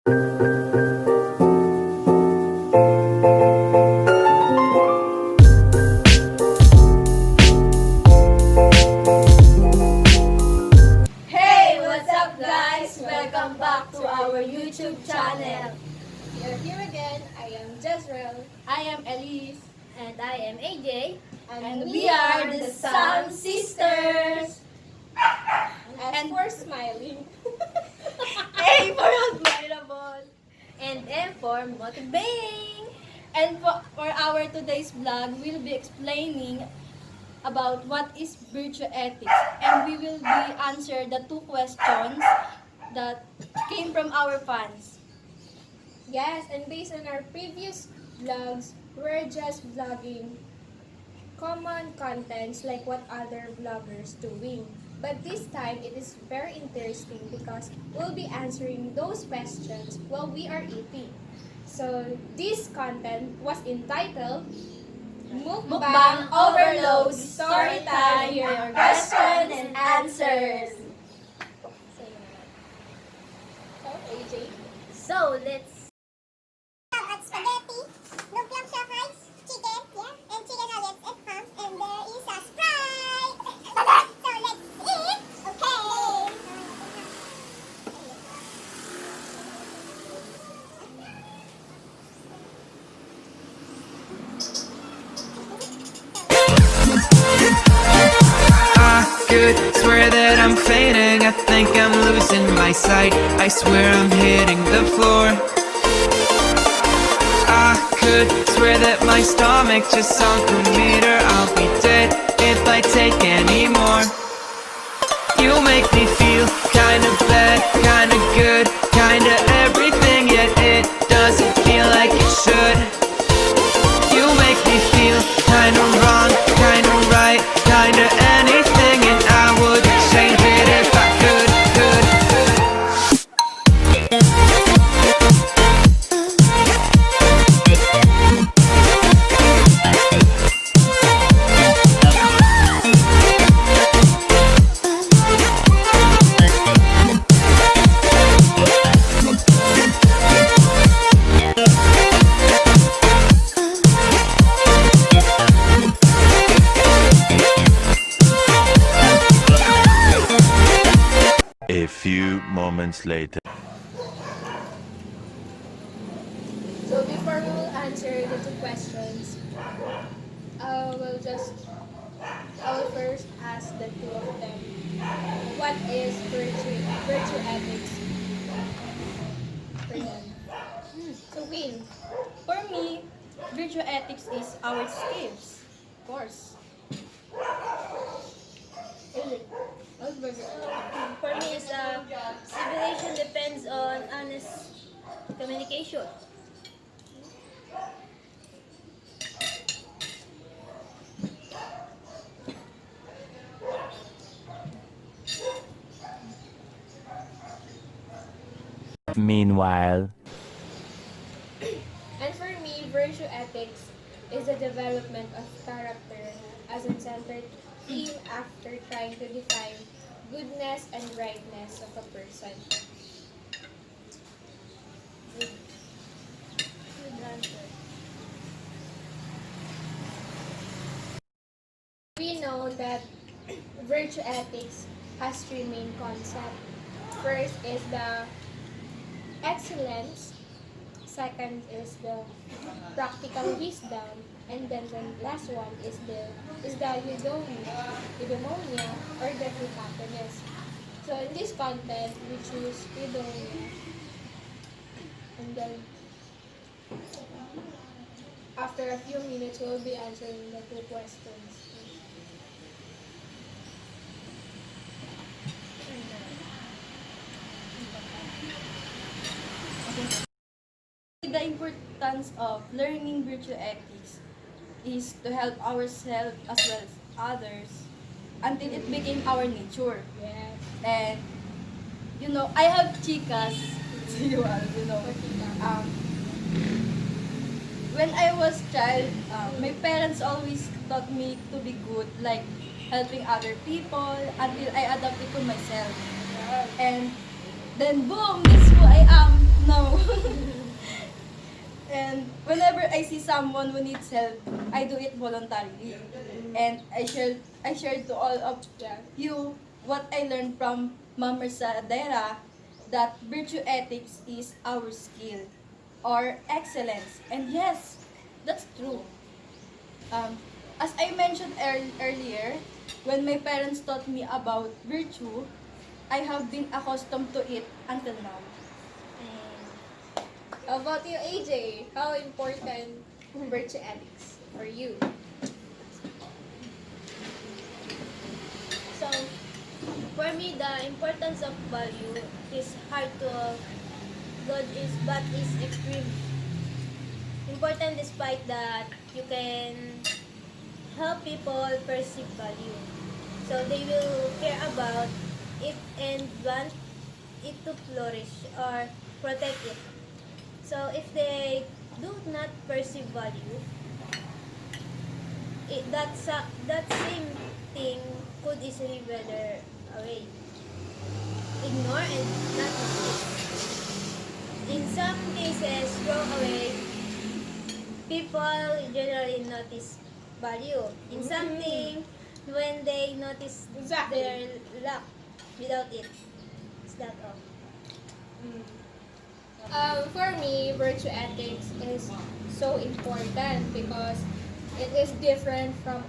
Hey, what's up guys? Welcome back to our YouTube channel. We are here again. I am Jezreel. I am Elise. And I am AJ. And we are the Sound Sisters. As for smiling, A for admirable. And M for Mukbang. And for our today's vlog, we'll be explaining about what is virtue ethics. And we will be answer the two questions that came from our fans. yes, and based on our previous vlogs, we're just vlogging common contents like what other vloggers doing. But this time, it is very interesting because we'll be answering those questions while we are eating. So, this content was entitled Mukbang Overload Story Time, your question and answers. So, AJ, So, let's At spaghetti, lumpiang siya fries, chicken, yeah, and chicken nuggets and ham, and there is a Sprite. So let's eat. Okay. I could swear that I'm fading. I think I'm losing my sight. I swear I'm hitting the floor. I could swear that my stomach just sunk a meter. I'll be dead if I take any more. You make me feel kinda bad, kinda good, kinda everything, yet it doesn't feel like it should. You make me feel kinda wrong, kinda right, kinda anything, and I would change it if I could. A few moments later. so before we will answer the two questions, I will first ask the two of them, what is virtue ethics for them? So, Win, For me, virtue ethics is our skills, of course. AJ, what's virtue ethics? for me is civilization depends on honest communication. Meanwhile, And for me, virtue ethics is the development of character as a centered theme after trying to define goodness and rightness of a person. Good answer. We know that virtue ethics has three main concepts. First is the excellence, second is the practical wisdom, and then the last one is the eudaimonia or the true happiness. So in this content, we choose eudaimonia, and then after a few minutes, we'll be answering the two questions. The importance of learning virtue ethics is to help ourselves as well as others until it became our nature. Yes. And I have chicas. Um, when I was child, my parents always taught me to be good, like helping other people until I adapted to myself. And then boom, that's who I am now. someone who needs help, I do it voluntarily. And I shared to all of you what I learned from Ma'am Mercadera, that virtue ethics is our skill or excellence. And yes, that's true. Um, as I mentioned earlier, when my parents taught me about virtue, I have been accustomed to it until now. How about you, AJ? How important virtue ethics for you? So, for me, the importance of value is hard to good is but is extreme important despite that you can help people perceive value. So they will care about it and want it to flourish or protect it. So if they do not perceive value, that same thing could easily wither away, ignore and not notice. In some cases, throw away, people generally notice value in something when they notice Exactly. their lack without it. Is that all? For me, virtue ethics is so important because it is different from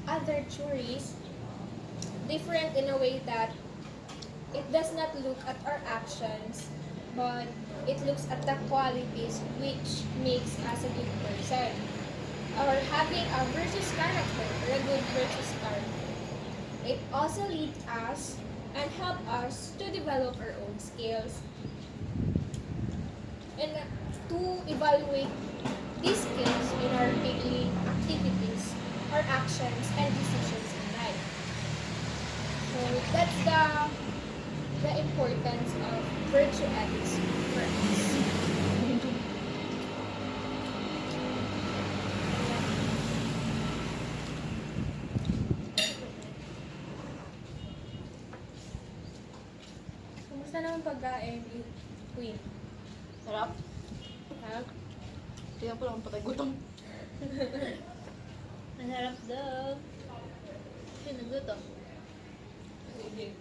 other theories. Different in a way that it does not look at our actions, but it looks at the qualities which makes us a good person, or having a virtuous character or a good virtuous character. It also leads us and help us to develop our own skills and to evaluate these skills in our daily activities, our actions and decisions in life. So that's the importance of virtue ethics for us. Kumusta naman pagkain, Queen? Sarap. Ha? Tingnan ko lang patay gutom. Masarap daw. Sino gutom? Sige.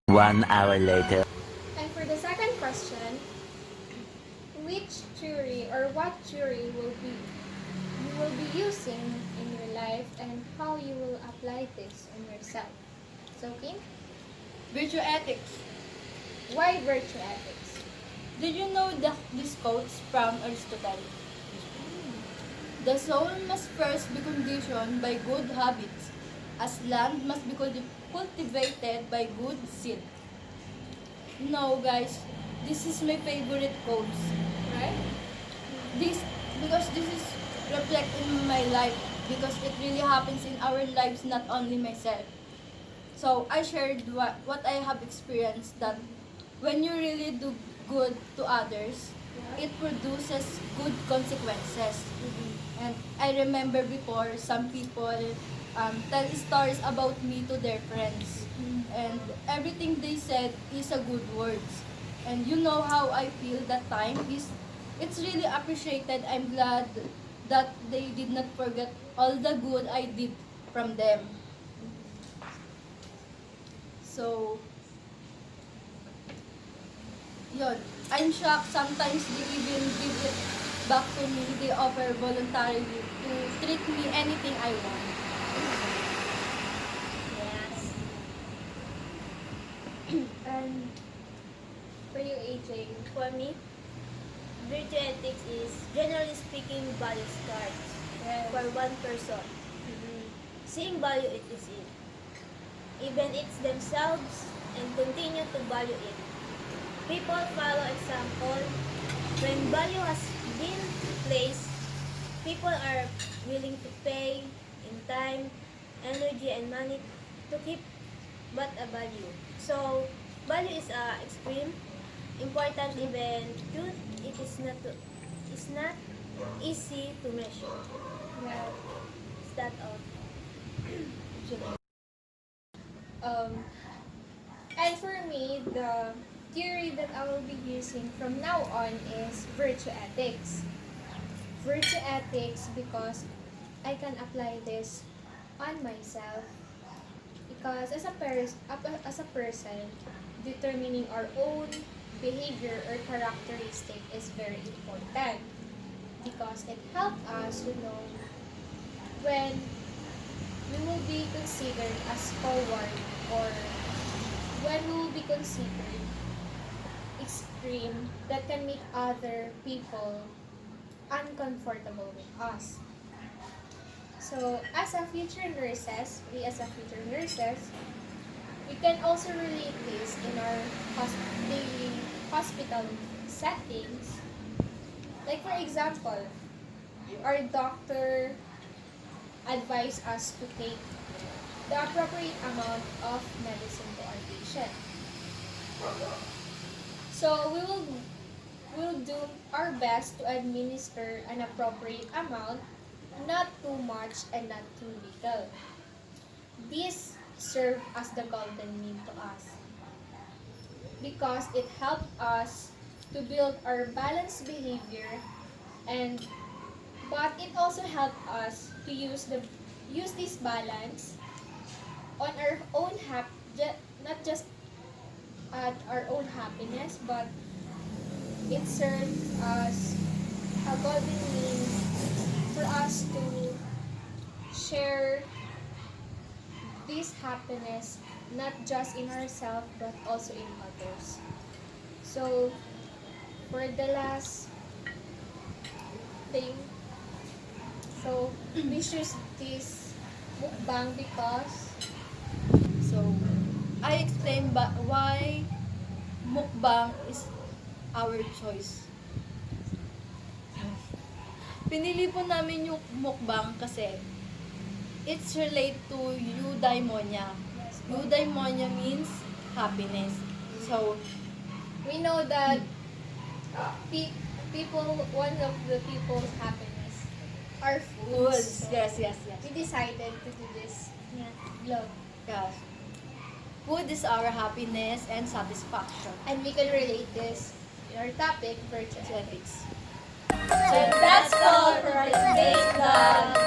One hour later. And for the second question, which theory or what theory you will be using in your life and how you will apply this on yourself? So, Kim, Virtue ethics. why virtue ethics? Did you know these quotes from Aristotle? The soul must first be conditioned by good habits, as land must be cultivated by good seed. No, guys, this is my favorite quotes. Right? This because this is reflect in my life, because it really happens in our lives, not only myself. So I shared what I have experienced, that when you really do good to others, it produces good consequences. And I remember before, some people tell stories about me to their friends. And everything they said is a good words. And you know how I feel that time is it's really appreciated. I'm glad that they did not forget all the good I did from them. So, yun. I'm shocked. Sometimes they even give it back to me. They offer voluntarily to treat me anything I want. Yes. And for you, AJ, For me, virtue ethics is generally speaking value cards Yes. for one person. Seeing value it is it. Even it's themselves and continue to value it. People follow example. When value has been placed, people are willing to pay in time, energy, and money to keep but a value. So, value is extreme, important even truth. It is not easy to measure. Yeah. Is that all? Um, and for me, the theory that I will be using from now on is virtue ethics. Virtue ethics because I can apply this on myself. Because as a person, determining our own behavior or characteristic is very important. Because it helps us to know when we will be considered as forward or when we will be considered extreme that can make other people uncomfortable with us. So as a future nurses, we can also relate this in our daily hospital settings. Like for example, our doctor advise us to take the appropriate amount of medicine to our patient. So we will do our best to administer an appropriate amount, not too much and not too little. This serve as the golden mean to us because it helped us to build our balanced behavior, and but it also helped us to use this balance on our own not just at our own happiness, but it serves as a golden means for us to share this happiness not just in ourselves but also in others. So for the last thing, so we choose this mukbang because So, I explained why mukbang is our choice. Pinili po namin yung mukbang kasi it's related to eudaimonia. Eudaimonia means happiness. So, we know that one of the people's happiness are foods. yes, yes, yes. We decided to do this Yeah. vlog. Yes. Food is our happiness and satisfaction. And we can relate this in our topic, virtue ethics. Ethics. And that's all for our today's vlog.